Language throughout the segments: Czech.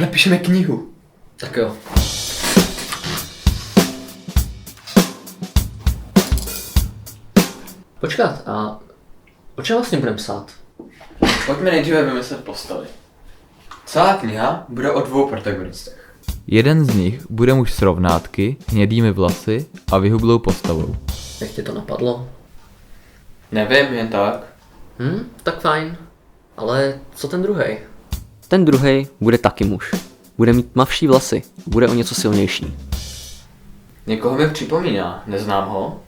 Napíšeme knihu. Tak jo. Počkat, a o čem vlastně budeme psát? Pojďme nejdříve vymyslet postavy. Celá kniha bude o 2 protagonistech. Jeden z nich bude muž s rovnátky, hnědými vlasy a vyhublou postavou. Jak tě to napadlo? Nevím, jen tak. Tak fajn. Ale co ten druhej? Ten druhej bude taky muž. Bude mít tmavší vlasy, bude o něco silnější. Někoho mi připomíná, neznám ho.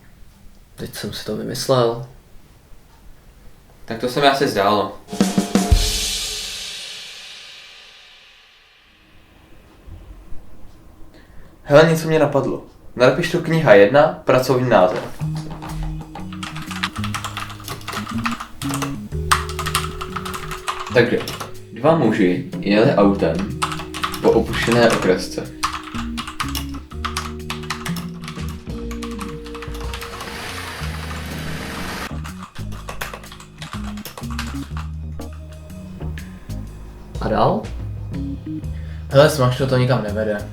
Teď jsem si to vymyslel. Tak to se mi asi zdálo. Hele, něco mě napadlo. Napiš tu kniha 1, pracovní název. Takže, 2 muži jeli autem po opuštěné okresce. A dál? Hele, smaž to nikam nevede.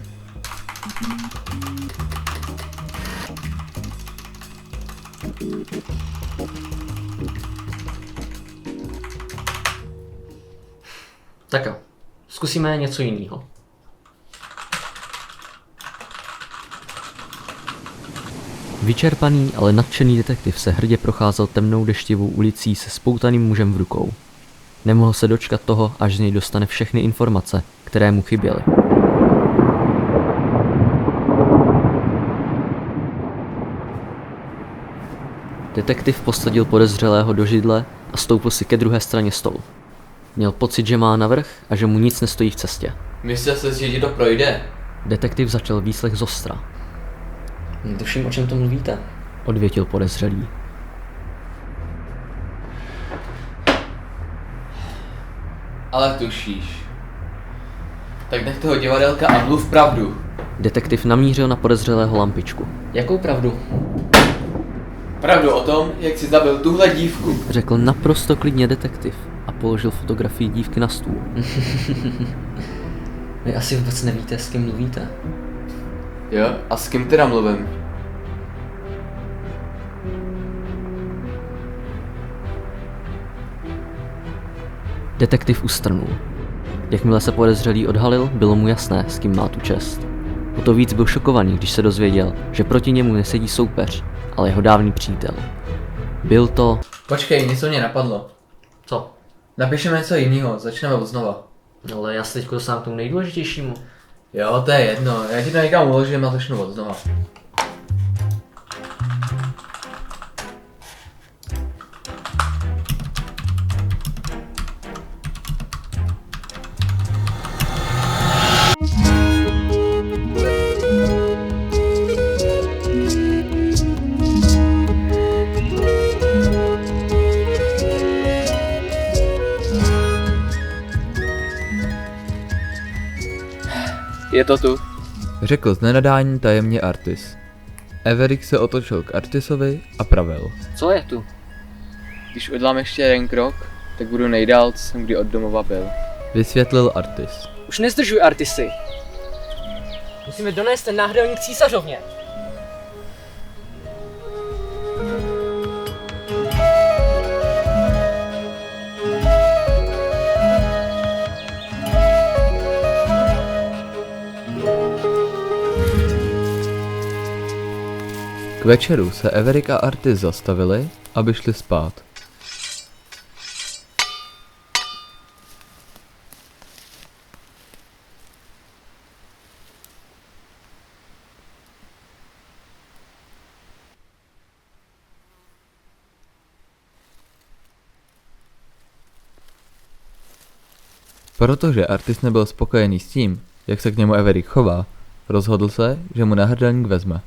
Tak jo. Zkusíme něco jiného. Vyčerpaný, ale nadšený detektiv se hrdě procházel temnou deštivou ulicí se spoutaným mužem v rukou. Nemohl se dočkat toho, až z něj dostane všechny informace, které mu chyběly. Detektiv posadil podezřelého do židle a stoupil si ke druhé straně stolu. Měl pocit, že má navrch a že mu nic nestojí v cestě. Myslel jsi, že ti to projde? Detektiv začal výslech zostra. Netuším, o čem to mluvíte. Odvětil podezřelý. Ale tušíš. Tak nech toho divadelka a mluv pravdu. Detektiv namířil na podezřelého lampičku. Jakou pravdu? Pravdu o tom, jak jsi zabil tuhle dívku. Řekl naprosto klidně detektiv a položil fotografii dívky na stůl. Vy asi vůbec nevíte, s kým mluvíte. Jo, a s kým teda mluvím? Detektiv ustrnul. Jakmile se podezřelý odhalil, bylo mu jasné, s kým má tu čest. O to víc byl šokovaný, když se dozvěděl, že proti němu nesedí soupeř, ale jeho dávný přítel. Byl to... Počkej, něco mě napadlo. Co? Napíšeme něco jiného, začneme od znova. Ale já se teď dostávám k tomu nejdůležitějšímu. Jo, to je jedno, já ti to někam uložím a začnu od znova. Je to tu. Řekl z nenadání tajemně Artis. Everik se otočil k Artisovi a pravil. Co je tu? Když udělám ještě jeden krok, tak budu nejdál, co jsem kdy od domova byl. Vysvětlil Artis. Už nezdržuj, Artisy. Musíme donést ten náhrdelník císařovně. K večeru se Everik a Artis zastavili, aby šli spát. Protože Artis nebyl spokojený s tím, jak se k němu Everik chová, rozhodl se, že mu náhrdelník vezme.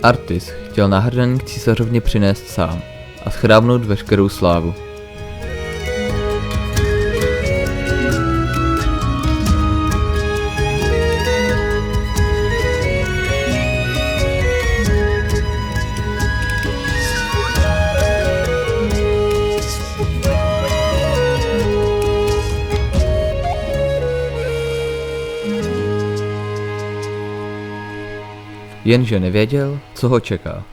Artis chtěl náhrdelník císařovně přinést sám a schrábnout veškerou slávu. jenže nevěděl, co ho čeká.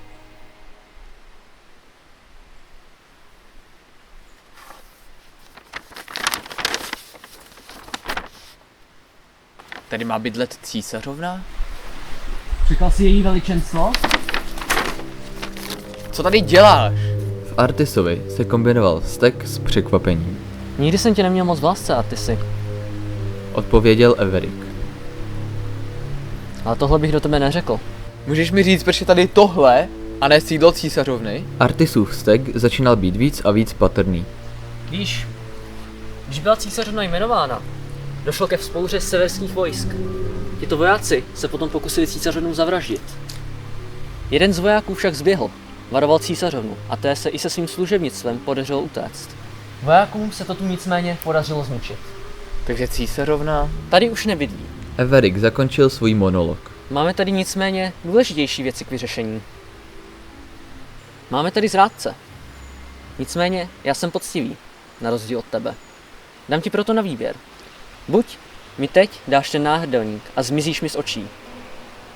Tady má bydlet císařovna? Čekal si její veličenstvo? Co tady děláš? V Artisovi se kombinoval vztek s překvapením. Nikdy jsem tě neměl moc v lásce, Artisy. Odpověděl Everik. Ale tohle bych do tebe neřekl. Můžeš mi říct, proč je tady tohle a ne sídlo císařovny? Artisův vztek začínal být víc a víc patrný. Víš, když byla císařovna jmenována, došlo ke vzpouře severských vojsk. Tito vojáci se potom pokusili císařovnu zavraždit. Jeden z vojáků však zběhl, varoval císařovnu a té se i se svým služebnictvem podařilo utéct. Vojákům se to tu nicméně podařilo zničit. Takže císařovna? Tady už nebydlí. Everik zakončil svůj monolog. Máme tady nicméně důležitější věci k vyřešení. Máme tady zrádce. Nicméně já jsem poctivý, na rozdíl od tebe. Dám ti proto na výběr. Buď mi teď dáš ten náhrdelník a zmizíš mi z očí,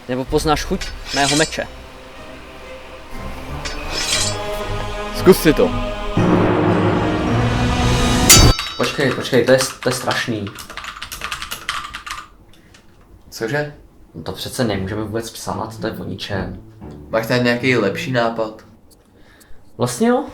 nebo poznáš chuť mého meče. Zkus si to. Počkej, to je strašný. Cože? No to přece nemůžeme vůbec psát, to je o ničem. Máš tady nějaký lepší nápad? Vlastně jo.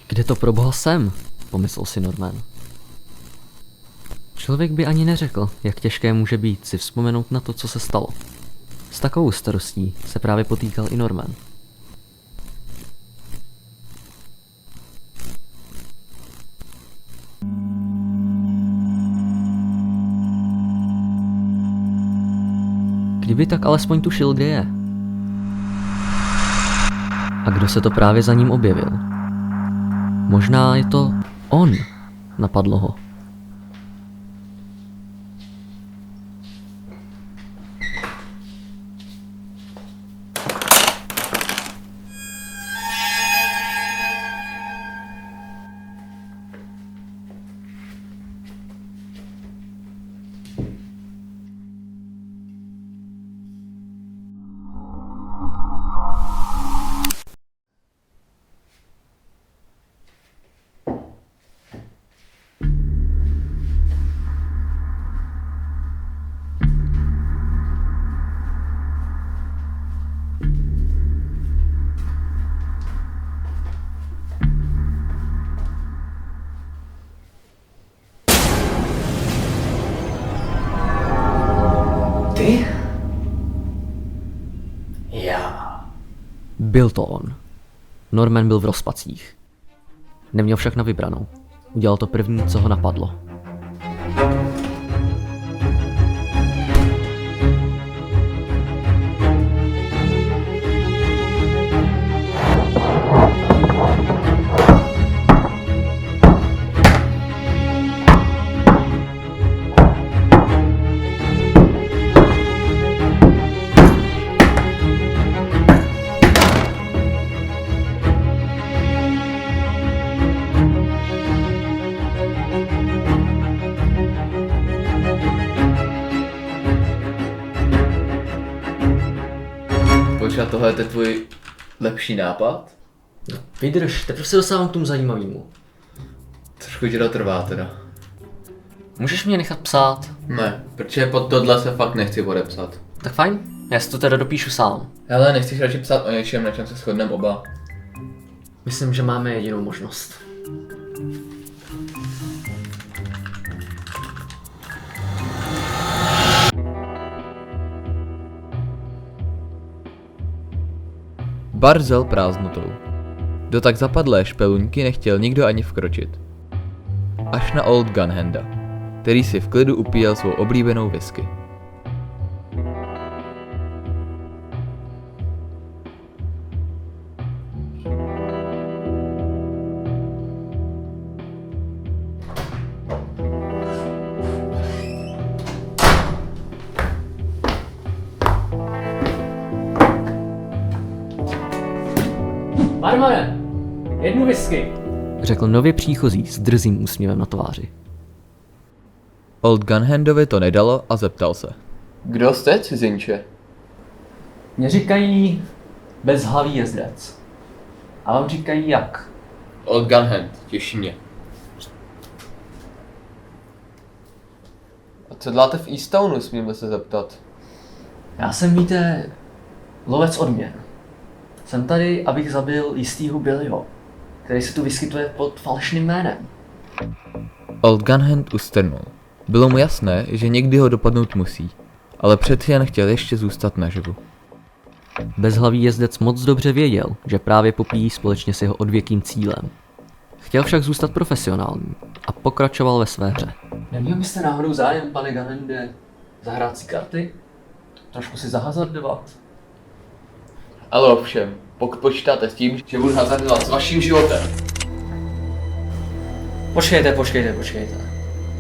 Kde to pro boha jsem? Pomyslel si Norman. Člověk by ani neřekl, jak těžké může být si vzpomenout na to, co se stalo. S takovou starostí se právě potýkal i Norman. Kdyby tak alespoň tušil, kde je. A kdo se to právě za ním objevil? Možná je to on, napadlo ho. Ty? Já. Byl to on. Norman byl v rozpacích. Neměl však na vybranou. Udělal to první, co ho napadlo. Počkat, tohle je tvůj lepší nápad? Vydrž, teprve se dostávám k tomu zajímavému. Trošku ti to trvá teda. Můžeš mě nechat psát? Ne, protože pod tohle se fakt nechci podepsat. Tak fajn, já si to teda dopíšu sám. Hele, nechceš radši psát o něčem, na čem se shodneme oba? Myslím, že máme jedinou možnost. Bar zel prázdnotou. Do tak zapadlé špeluňky nechtěl nikdo ani vkročit. Až na Old Gunhanda, který si v klidu upíjel svou oblíbenou whisky. Barmane, jednu whisky. Řekl nově příchozí s drzým úsměvem na tváři. Old Gunhandovi to nedalo a zeptal se. Kdo jste, cizinče? Mě říkají bezhlavý jezdec. A vám říkají jak? Old Gunhand, těší mě. A co děláte v Eastownu, smíme se zeptat? Já jsem, víte, lovec odměn. Jsem tady, abych zabil jistýho Billyho, který se tu vyskytuje pod falešným jménem. Old Gunhand ustrnul. Bylo mu jasné, že někdy ho dopadnout musí, ale přeci jen chtěl ještě zůstat naživu. Bezhlavý jezdec moc dobře věděl, že právě popíjí společně s jeho odvěkým cílem. Chtěl však zůstat profesionální a pokračoval ve své hře. Neměl byste náhodou zájem, pane Gunhande, zahrát si karty? Trošku si zahazardovat? Ale ovšem, pokud počítáte s tím, že budu hazardovat s vaším životem. Počkejte.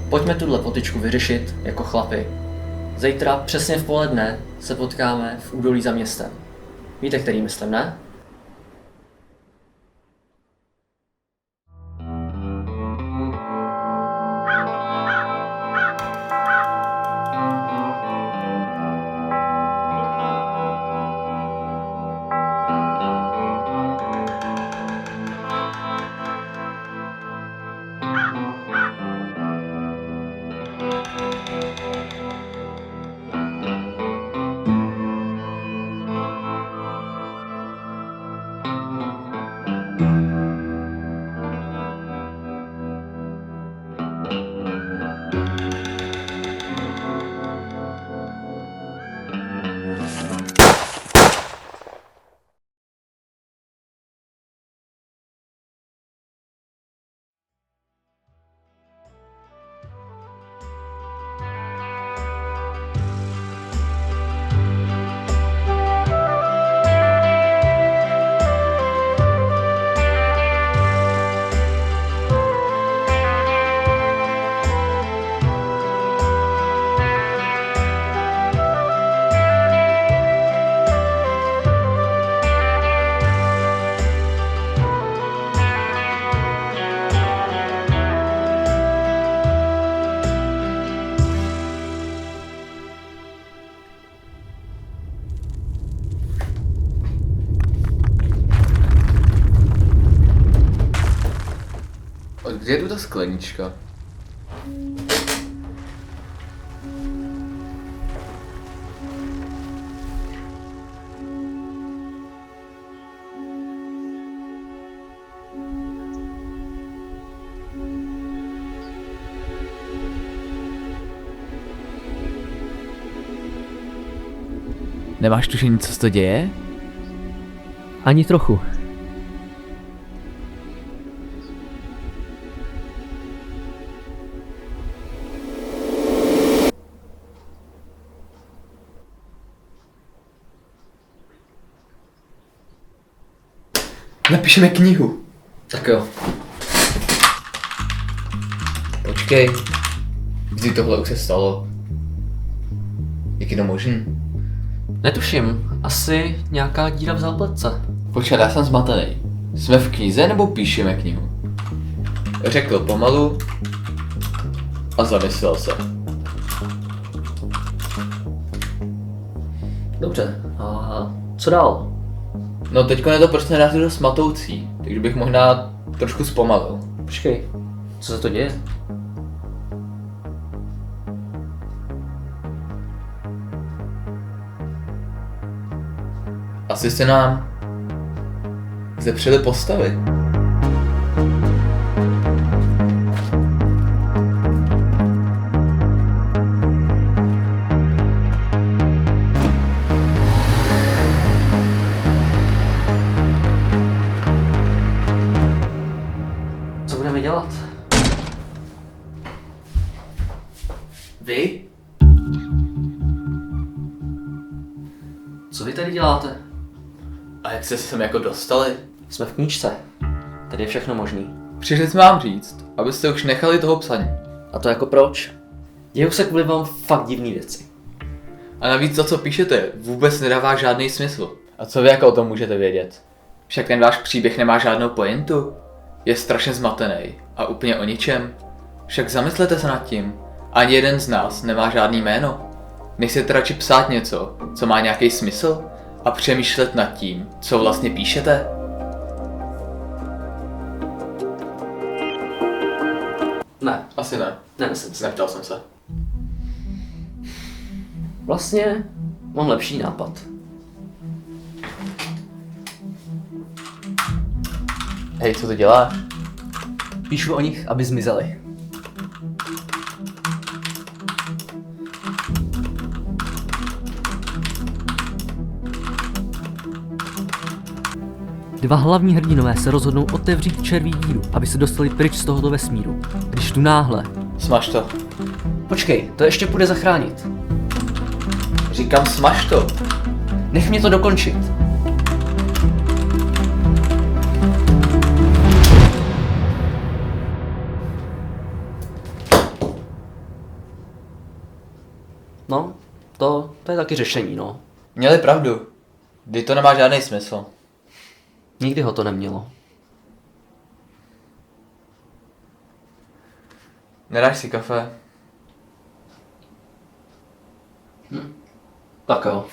Pojďme tuhle potyčku vyřešit jako chlapi. Zítra přesně v poledne se potkáme v údolí za městem. Víte, který myslím, ne? Kde je tu ta sklenička? Nemáš tušení, co se to děje? Ani trochu. Napíšeme knihu. Tak jo. Počkej. Kdy tohle už se stalo? Jak je to možný? Netuším, asi nějaká díra v zápletce. Počkat, já jsem zmatený. Jsme v knize nebo píšeme knihu? Řekl pomalu a zamyslel se. Dobře, a co dál? No teďko je to prostě narazí dost matoucí, takže bych možná trošku zpomalil. Počkej, co se to děje? Asi se nám zepřeli postavy. Co vy tady děláte? A jak jste se sem jako dostali? Jsme v knížce. Tady je všechno možný. Přišli jsme vám říct, abyste už nechali toho psaní. A to jako proč? Dějou se kvůli vám fakt divný věci. A navíc to, co píšete, vůbec nedává žádný smysl. A co vy jako o tom můžete vědět? Však ten váš příběh nemá žádnou pointu. Je strašně zmatený a úplně o ničem. Však zamyslete se nad tím. Ani jeden z nás nemá žádný jméno. Nechcete radši psát něco, co má nějaký smysl a přemýšlet nad tím, co vlastně píšete? Ne, Asi ne. nemyslím si. Neptal jsem se. Vlastně mám lepší nápad. Hej, co to děláš? Píšu o nich, aby zmizeli. Dva hlavní hrdinové se rozhodnou otevřít červí díru, aby se dostali pryč z tohoto vesmíru. Když tu náhle Smaž to. Počkej, to ještě půjde zachránit. Říkám smaž to. Nech mě to dokončit. No, to je taky řešení, no. Měli pravdu. Kdy to nemá žádný smysl. Nikdy ho to nemělo. Nedáš si kafe? Tak jo.